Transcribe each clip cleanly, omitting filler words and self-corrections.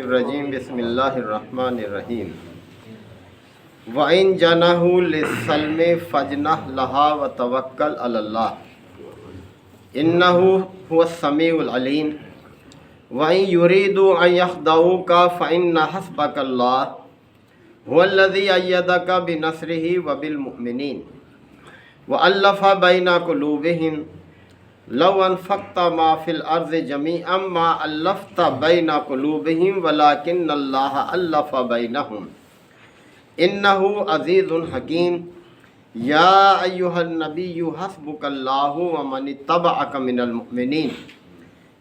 الرجیم بسم اللہ الرحمن الرحیم وَإِن جَنَحُوا لِلسَّلْمِ فَاجْنَحْ لَهَا وَتَوَكَّلْ عَلَى اللَّهِ إِنَّهُ هُوَ السَّمِيعُ الْعَلِيمُ وَإِن يُرِيدُوا أَن يَخْدَعُوكَ فَإِنَّ حَسْبَكَ اللَّهُ هُوَ الَّذِي أَيَّدَكَ بِنَصْرِهِ وَبِالْمُؤْمِنِينَ وَأَلَّفَ بَيْنَ قُلُوبِهِمْ لو انفقت ما فی الارض جمیعا ما الفت بین قلوبہم ولکن اللہ الف بینہم انہ عزیز حکیم یا ایہا النبی حسبک اللہ ومن اتبعک من المؤمنین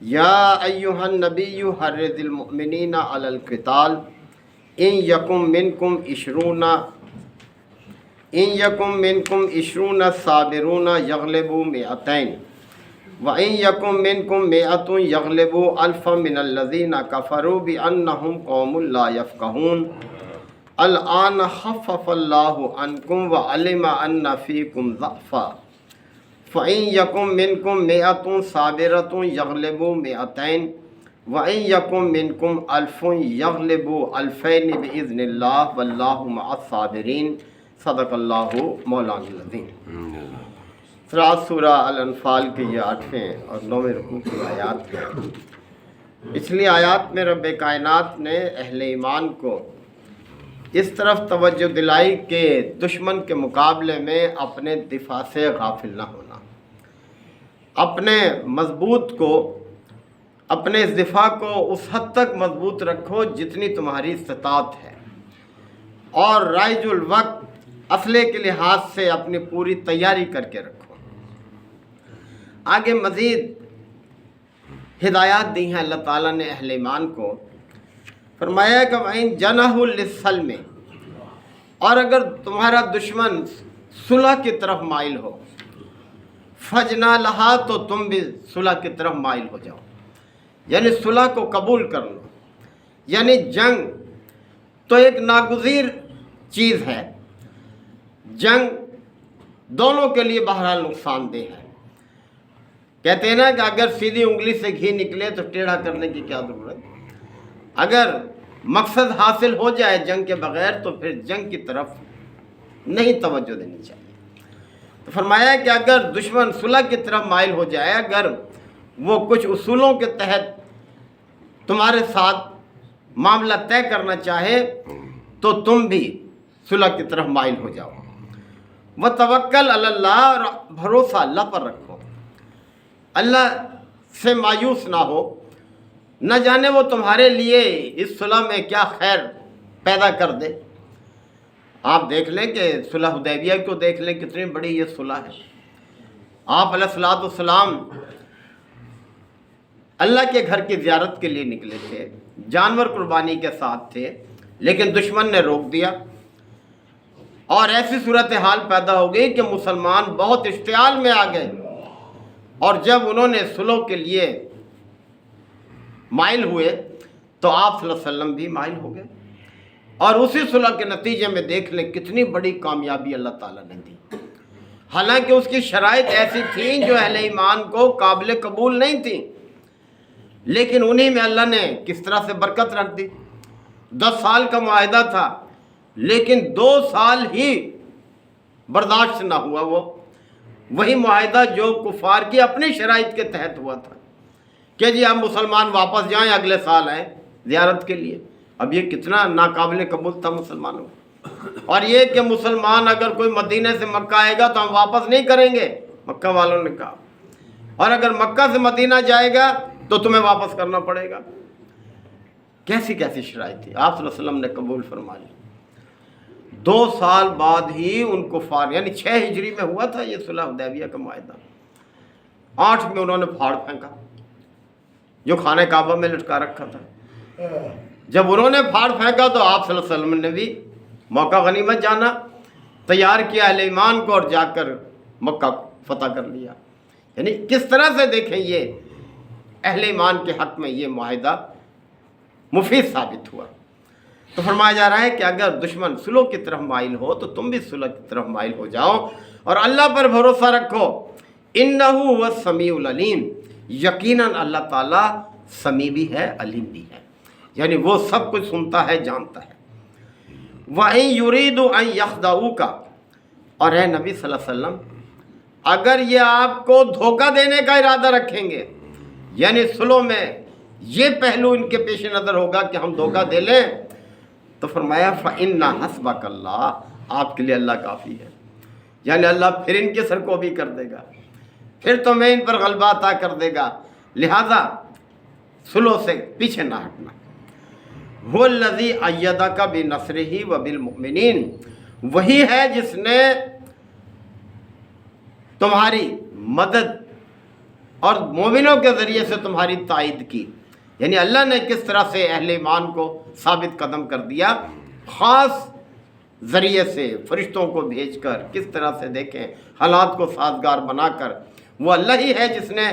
یا ایہا النبی حرض المؤمنین علی القتال ان یکم منکم صابرون یغلبوا مئتین وَإِن يَكُن مِّنكُم مِّائَةٌ يَغْلِبُوا أَلْفًا مِّنَ الَّذِينَ كَفَرُوا بِأَنَّهُمْ قَوْمٌ لَّا يَفْقَهُونَ الْآنَ خَفَّفَ اللَّهُ عَنكُمْ وَعَلِمَ أَنَّ فِيكُمْ ضَعْفًا فَإِن يَكُن مِّنكُم مِّائَةٌ صَابِرَةٌ يَغْلِبُوا مِئَتَيْنِ وَإِن يَكُن مِّنكُمْ أَلْفٌ يَغْلِبُوا أَلْفَيْنِ بِإِذْنِ اللَّهِ وَاللَّهُ مَعَ الصَّابِرِينَ صدق اللہ مولانا العظیم۔ سورہ الانفال کے یہ 8ویں اور 9ویں رکوع کی آیات ہیں۔ پچھلی آیات میں رب کائنات نے اہل ایمان کو اس طرف توجہ دلائی کہ دشمن کے مقابلے میں اپنے دفاع سے غافل نہ ہونا، اپنے مضبوط کو، اپنے اس دفاع کو اس حد تک مضبوط رکھو جتنی تمہاری استطاعت ہے، اور رائج الوقت اسلحے کے لحاظ سے اپنی پوری تیاری کر کے رکھو۔ آگے مزید ہدایات دی ہیں اللہ تعالیٰ نے اہل ایمان کو، فرمایا کہ وَإِن جَنَحُوا لِلسَّلْمِ، اور اگر تمہارا دشمن صلح کی طرف مائل ہو، فَاجْنَحْ لَهَا، تو تم بھی صلح کی طرف مائل ہو جاؤ، یعنی صلح کو قبول کر لو۔ یعنی جنگ تو ایک ناگزیر چیز ہے، جنگ دونوں کے لیے بہرحال نقصان دہ ہے۔ کہتے ہیں نا کہ اگر سیدھی انگلی سے گھی نکلے تو ٹیڑھا کرنے کی کیا ضرورت، اگر مقصد حاصل ہو جائے جنگ کے بغیر تو پھر جنگ کی طرف نہیں توجہ دینی چاہیے۔ تو فرمایا کہ اگر دشمن صلح کی طرف مائل ہو جائے، اگر وہ کچھ اصولوں کے تحت تمہارے ساتھ معاملہ طے کرنا چاہے تو تم بھی صلح کی طرف مائل ہو جاؤ۔ وَتَوَكَّلْ عَلَى اللَّهِ، اور بھروسہ اللہ پر رکھو، اللہ سے مایوس نہ ہو، نہ جانے وہ تمہارے لیے اس صلح میں کیا خیر پیدا کر دے۔ آپ دیکھ لیں کہ صلح حدیبیہ کو دیکھ لیں، کتنی بڑی یہ صلح ہے۔ آپ علیہ الصلوۃ والسلام اللہ کے گھر کی زیارت کے لیے نکلے تھے، جانور قربانی کے ساتھ تھے، لیکن دشمن نے روک دیا، اور ایسی صورتحال پیدا ہو گئی کہ مسلمان بہت اشتعال میں آ گئے، اور جب انہوں نے صلح کے لیے مائل ہوئے تو آپ صلی اللہ علیہ وسلم بھی مائل ہو گئے، اور اسی صلح کے نتیجے میں دیکھ لیں کتنی بڑی کامیابی اللہ تعالیٰ نے دی۔ حالانکہ اس کی شرائط ایسی تھیں جو اہل ایمان کو قابل قبول نہیں تھیں، لیکن انہی میں اللہ نے کس طرح سے برکت رکھ دی۔ 10 سال کا معاہدہ تھا، لیکن 2 سال ہی برداشت نہ ہوا، وہی معاہدہ جو کفار کی اپنی شرائط کے تحت ہوا تھا کہ جی ہم مسلمان واپس جائیں، اگلے سال آئیں زیارت کے لیے۔ اب یہ کتنا ناقابل قبول تھا مسلمانوں کو۔ اور یہ کہ مسلمان اگر کوئی مدینہ سے مکہ آئے گا تو ہم واپس نہیں کریں گے، مکہ والوں نے کہا، اور اگر مکہ سے مدینہ جائے گا تو تمہیں واپس کرنا پڑے گا۔ کیسی کیسی شرائط تھی، آپ صلی اللہ علیہ وسلم نے قبول فرما لی۔ 2 سال بعد ہی ان کفار، یعنی 6 ہجری میں ہوا تھا یہ صلح حدیبیہ کا معاہدہ، 8 میں انہوں نے پھاڑ پھینکا جو خانہ کعبہ میں لٹکا رکھا تھا۔ جب انہوں نے پھاڑ پھینکا تو آپ صلی اللہ علیہ وسلم نے بھی موقع غنیمت جانا، تیار کیا اہل ایمان کو، اور جا کر مکہ فتح کر لیا۔ یعنی کس طرح سے دیکھیں یہ اہل ایمان کے حق میں یہ معاہدہ مفید ثابت ہوا۔ تو فرمایا جا رہا ہے کہ اگر دشمن صلح کی طرف مائل ہو تو تم بھی صلح کی طرف مائل ہو جاؤ، اور اللہ پر بھروسہ رکھو۔ انہ هو السمیع العلیم، یقیناً اللہ تعالیٰ سمیع بھی ہے، علیم بھی ہے۔ یعنی وہ سب کچھ سنتا ہے، جانتا ہے۔ وَإِن يُرِيدُوا أَن يَخْدَعُوكَ، اور اے نبی صلی اللہ علیہ وسلم اگر یہ آپ کو دھوکہ دینے کا ارادہ رکھیں گے، یعنی صلح میں یہ پہلو ان کے پیش نظر ہوگا کہ ہم دھوکہ دے لیں، تو فرمایا فَإِنَّ حَسْبَكَ اللَّهُ، آپ کے لیے اللہ کافی ہے۔ یعنی اللہ پھر ان کے سر کو بھی کر دے گا، پھر تمہیں ان پر غلبہ عطا کر دے گا، لہذا صلح سے پیچھے نہ ہٹنا۔ هُوَ الَّذِي أَيَّدَكَ بِنَصْرِهِ وَبِالْمُؤْمِنِينَ، وہی ہے جس نے تمہاری مدد اور مومنوں کے ذریعے سے تمہاری تائید کی۔ یعنی اللہ نے کس طرح سے اہل ایمان کو ثابت قدم کر دیا، خاص ذریعے سے فرشتوں کو بھیج کر، کس طرح سے دیکھیں حالات کو سازگار بنا کر، وہ اللہ ہی ہے جس نے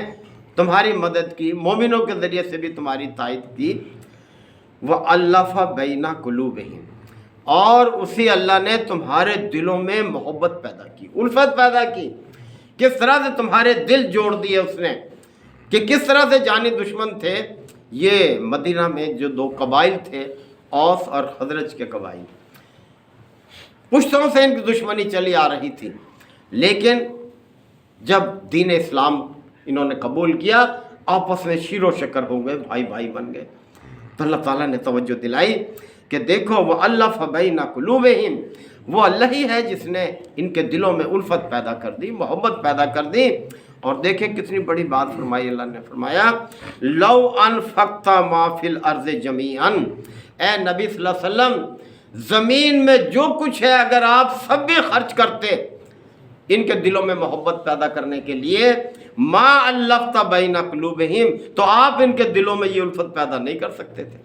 تمہاری مدد کی، مومنوں کے ذریعے سے بھی تمہاری تائید کی۔ وَأَلَّفَ بَيْنَ قُلُوبِهِمْ، اور اسی اللہ نے تمہارے دلوں میں محبت پیدا کی، الفت پیدا کی۔ کس طرح سے تمہارے دل جوڑ دیے اس نے، کہ کس طرح سے جانی دشمن تھے یہ مدینہ میں جو دو قبائل تھے، اوس اور خزرج کے قبائل، پشتوں سے ان کی دشمنی چلی آ رہی تھی، لیکن جب دین اسلام انہوں نے قبول کیا، آپس میں شیر و شکر ہو گئے، بھائی بھائی بن گئے۔ تو اللہ تعالیٰ نے توجہ دلائی کہ دیکھو وَأَلَّفَ بَيْنَ قُلُوبِهِمْ، وہ اللہ ہی ہے جس نے ان کے دلوں میں الفت پیدا کر دی، محبت پیدا کر دی۔ اور دیکھیں کتنی بڑی بات فرمائی، اللہ نے فرمایا لَوْ أَنفَقْتَ مَا فِي الْأَرْضِ جَمِيعًا، اے نبی صلی اللہ علیہ وسلم زمین میں جو کچھ ہے اگر آپ سب بھی خرچ کرتے ان کے دلوں میں محبت پیدا کرنے کے لیے، ما الفت بین قلوبہم، تو آپ ان کے دلوں میں یہ الفت پیدا نہیں کر سکتے تھے۔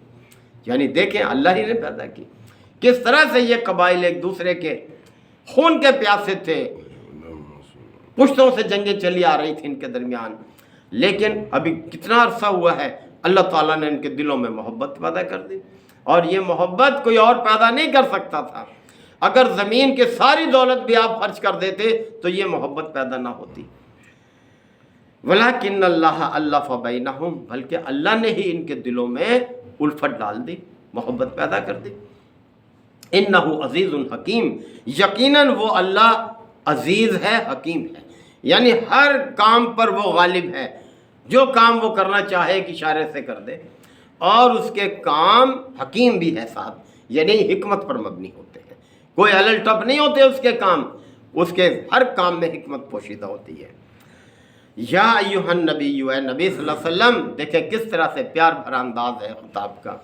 یعنی دیکھیں اللہ ہی نے پیدا کی، کس طرح سے یہ قبائل ایک دوسرے کے خون کے پیاسے تھے، پشتوں سے جنگیں چلی آ رہی تھیں ان کے درمیان، لیکن ابھی کتنا عرصہ ہوا ہے اللہ تعالیٰ نے ان کے دلوں میں محبت پیدا کر دی، اور یہ محبت کوئی اور پیدا نہیں کر سکتا تھا۔ اگر زمین کے ساری دولت بھی آپ خرچ کر دیتے تو یہ محبت پیدا نہ ہوتی۔ وَلَكِنَّ اللَّهَ أَلَّفَ بَيْنَهُمْ، بلکہ اللہ نے ہی ان کے دلوں میں الفت ڈال دی، محبت پیدا کر دی۔ إِنَّهُ عَزِيزٌ حکیم، یقیناً وہ اللہ عزیز ہے، حکیم ہے، یعنی ہر کام پر وہ غالب ہے، جو کام وہ کرنا چاہے ایک اشارے سے کر دے، اور اس کے کام حکیم بھی ہے ساتھ، یعنی حکمت پر مبنی ہوتے ہیں، کوئی الل ٹپ نہیں ہوتے اس کے کام، اس کے ہر کام میں حکمت پوشیدہ ہوتی ہے۔ یا ایھا النبی، اے نبی صلی اللہ علیہ وسلم، دیکھیں کس طرح سے پیار بھرا انداز ہے خطاب کا۔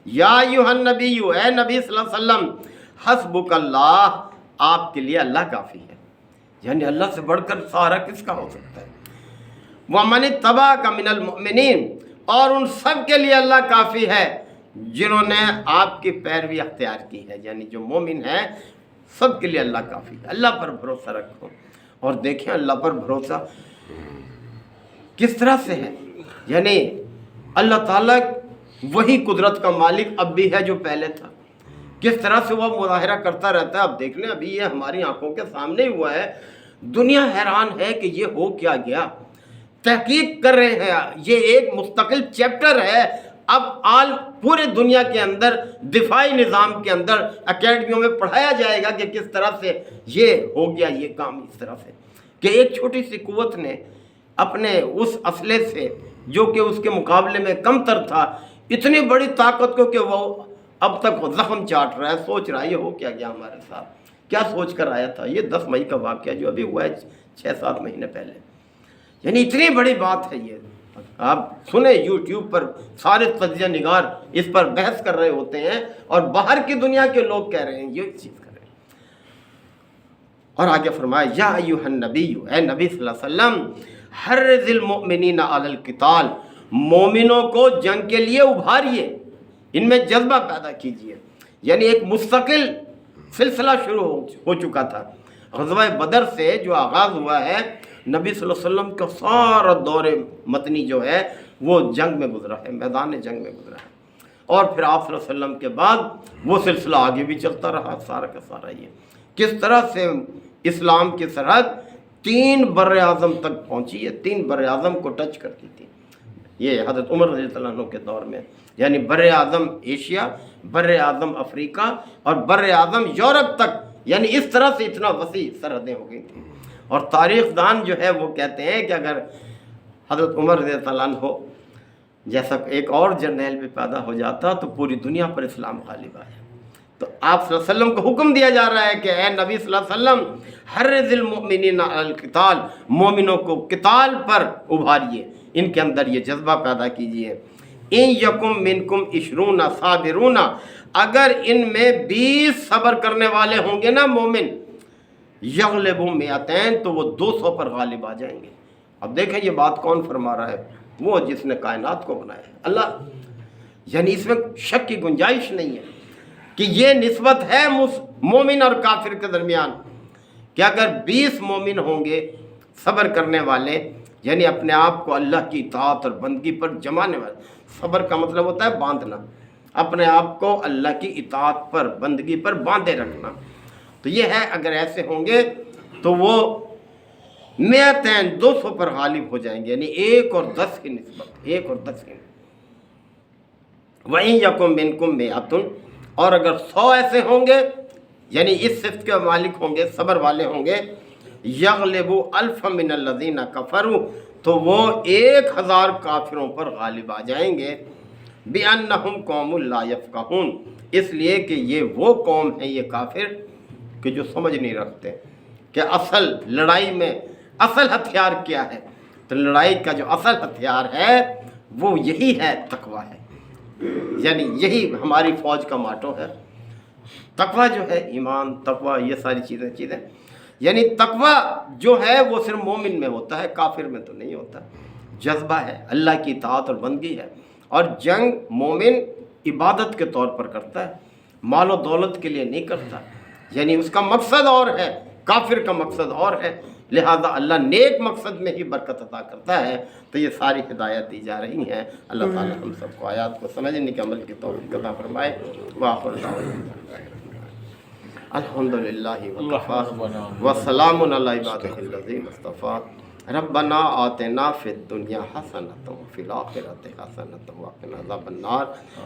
یا ایھا النبی، اے نبی صلی اللہ علیہ وسلم، حسبک اللہ، آپ کے لیے اللہ کافی ہے، یعنی اللہ سے بڑھ کر سہارا کس کا ہو سکتا ہے۔ وَمَنِ اتَّبَعَكَ مِنَ الْمُؤْمِنِينَ، اور ان سب کے لیے اللہ کافی ہے جنہوں نے آپ کی پیروی اختیار کی ہے، یعنی جو مومن ہیں سب کے لیے اللہ کافی ہے۔ اللہ پر بھروسہ رکھو، اور دیکھیں اللہ پر بھروسہ کس طرح سے ہے، یعنی اللہ تعالیٰ وہی قدرت کا مالک اب بھی ہے جو پہلے تھا، کس طرح سے وہ مظاہرہ کرتا رہتا ہے۔ اب دیکھ لیں، ابھی یہ ہماری آنکھوں کے سامنے ہوا ہے، دنیا حیران ہے کہ یہ ہو کیا گیا، تحقیق کر رہے ہیں، یہ ایک مستقل چیپٹر ہے۔ اب آل پورے دنیا کے اندر دفاعی نظام کے اندر اکیڈمیوں میں پڑھایا جائے گا کہ کس طرح سے یہ ہو گیا، یہ کام اس طرح سے کہ ایک چھوٹی سی قوت نے اپنے اس اسلحے سے جو کہ اس کے مقابلے میں کم تر تھا، اتنی بڑی طاقت کو کہ وہ اب تک زخم چاٹ رہا ہے، سوچ رہا ہے یہ ہو کیا گیا ہمارے ساتھ، کیا سوچ کر آیا تھا۔ یہ 10 مئی کا واقعہ جو ابھی ہوا ہے 6-7 مہینے پہلے، یعنی اتنی بڑی بات ہے یہ۔ آپ سنیں یوٹیوب پر سارے تجزیہ نگار اس پر بحث کر رہے ہوتے ہیں، اور باہر کی دنیا کے لوگ کہہ رہے ہیں یہ چیز کر رہے ہیں۔ اور آگے فرمایا یا ایھا النبی، اے نبی صلی اللہ علیہ وسلم، حرض المؤمنین علی القتال، مومنوں کو جنگ کے لیے ابھاریے، ان میں جذبہ پیدا کیجیے۔ یعنی ایک مستقل سلسلہ شروع ہو چکا تھا، غزوہ بدر سے جو آغاز ہوا ہے، نبی صلی اللہ علیہ وسلم کا سارا دور مدنی جو ہے وہ جنگ میں گزرا ہے، میدان جنگ میں گزرا ہے، اور پھر آپ صلی اللہ علیہ وسلم کے بعد وہ سلسلہ آگے بھی چلتا رہا، سارا کا سارا یہ کس طرح سے اسلام کی سرحد 3 بر اعظم تک پہنچی ہے، 3 بر اعظم کو ٹچ کرتی تھی۔ یہ حضرت عمر رضی اللہ عنہ کے دور میں، یعنی بر اعظم ایشیا، بر اعظم افریقہ اور بر اعظم یورپ تک، یعنی اس طرح سے اتنا وسیع سرحدیں ہو گئی تھیں۔ اور تاریخ دان جو ہے وہ کہتے ہیں کہ اگر حضرت عمر رضی اللہ عنہ جیسا ایک اور جرنیل بھی پیدا ہو جاتا تو پوری دنیا پر اسلام غالب آیا۔ تو آپ صلی اللہ علیہ وسلم کو حکم دیا جا رہا ہے کہ اے نبی صلی اللہ علیہ وسلم حرض المؤمنین علی القتال، مومنوں کو قتال پر ابھاریے، ان کے اندر یہ جذبہ پیدا کیجئے۔ ان یکم منکم عشرون صابرون، اگر ان میں 20 صبر کرنے والے ہوں گے نا مومن، یغلبوا مئتین، تو وہ 200 پر غالب آ جائیں گے۔ اب دیکھیں یہ بات کون فرما رہا ہے؟ وہ جس نے کائنات کو بنایا ہے، اللہ۔ یعنی اس میں شک کی گنجائش نہیں ہے کہ یہ نسبت ہے مومن اور کافر کے درمیان، کہ اگر 20 مومن ہوں گے صبر کرنے والے، یعنی اپنے آپ کو اللہ کی اطاعت اور بندگی پر جمانے والے۔ صبر کا مطلب ہوتا ہے باندھنا، اپنے آپ کو اللہ کی اطاعت پر بندگی پر باندھے رکھنا۔ تو یہ ہے اگر ایسے ہوں گے تو وہ 200 پر غالب ہو جائیں گے، یعنی 1 اور 10 کی نسبت، 1 اور 10 کی نسبت۔ وَإِن يَكُن مِّنكُم مِّئَةٌ، اور اگر 100 ایسے ہوں گے، یعنی اس صفت کے مالک ہوں گے، صبر والے ہوں گے، يَغْلِبُوا أَلْفًا مِّنَ الَّذِينَ كَفَرُوا، تو وہ 1000 کافروں پر غالب آ جائیں گے۔ بِأَنَّهُمْ قَوْمٌ لَا يَفْقَهُونَ، اس لیے کہ یہ وہ قوم ہے، یہ کافر، کہ جو سمجھ نہیں رکھتے کہ اصل لڑائی میں اصل ہتھیار کیا ہے۔ تو لڑائی کا جو اصل ہتھیار ہے وہ یہی ہے، تقویٰ ہے، یعنی یہی ہماری فوج کا ماٹو ہے۔ تقویٰ جو ہے، ایمان، تقویٰ، یہ ساری چیزیں، یعنی تقویٰ جو ہے وہ صرف مومن میں ہوتا ہے، کافر میں تو نہیں ہوتا۔ جذبہ ہے، اللہ کی اطاعت اور بندگی ہے۔ اور جنگ مومن عبادت کے طور پر کرتا ہے، مال و دولت کے لیے نہیں کرتا، یعنی اس کا مقصد اور ہے، کافر کا مقصد اور ہے، لہذا اللہ نیک مقصد میں ہی برکت عطا کرتا ہے۔ تو یہ ساری ہدایت دی جا رہی ہیں۔ اللہ تعالی ہم سب کو آیات کو سمجھنے کے عمل کی توفیق عطا فرمائے۔ وآخر دعوانا الحمدللہ وکفی وسلام علی عبادہ الذین اصطفیٰ۔ ربنا آتنا فی الدنیا حسنۃ وفی الآخرۃ حسنۃ وقنا عذاب النار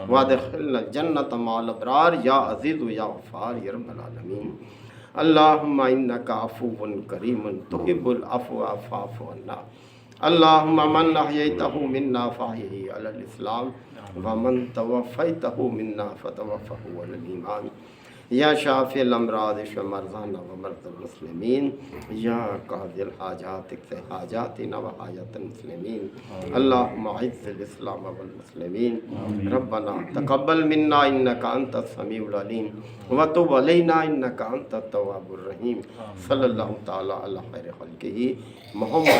وادخلنا الجنۃ مع الابرار یا عزیز یا غفار یا رب العالمین۔ اللہم انک عفو کریم تحب العفو فاعف عنا۔ اللہم من احییتہ منا فاحیہ علی الاسلام ومن توفیتہ منا فتوفہ علی الایمان۔ یا شافی الامراض اشف مرضانا ومرضى المسلمین، یا قاضی الحاجات اقض حاجاتنا وحاجات المسلمین۔ اللہم اعز الاسلام والمسلمین۔ ربنا تقبل منا انک انت السمیع العلیم وتب علینا انک انت التواب الرحیم۔ صلی اللہ تعالی علی خیر خلقہ محمد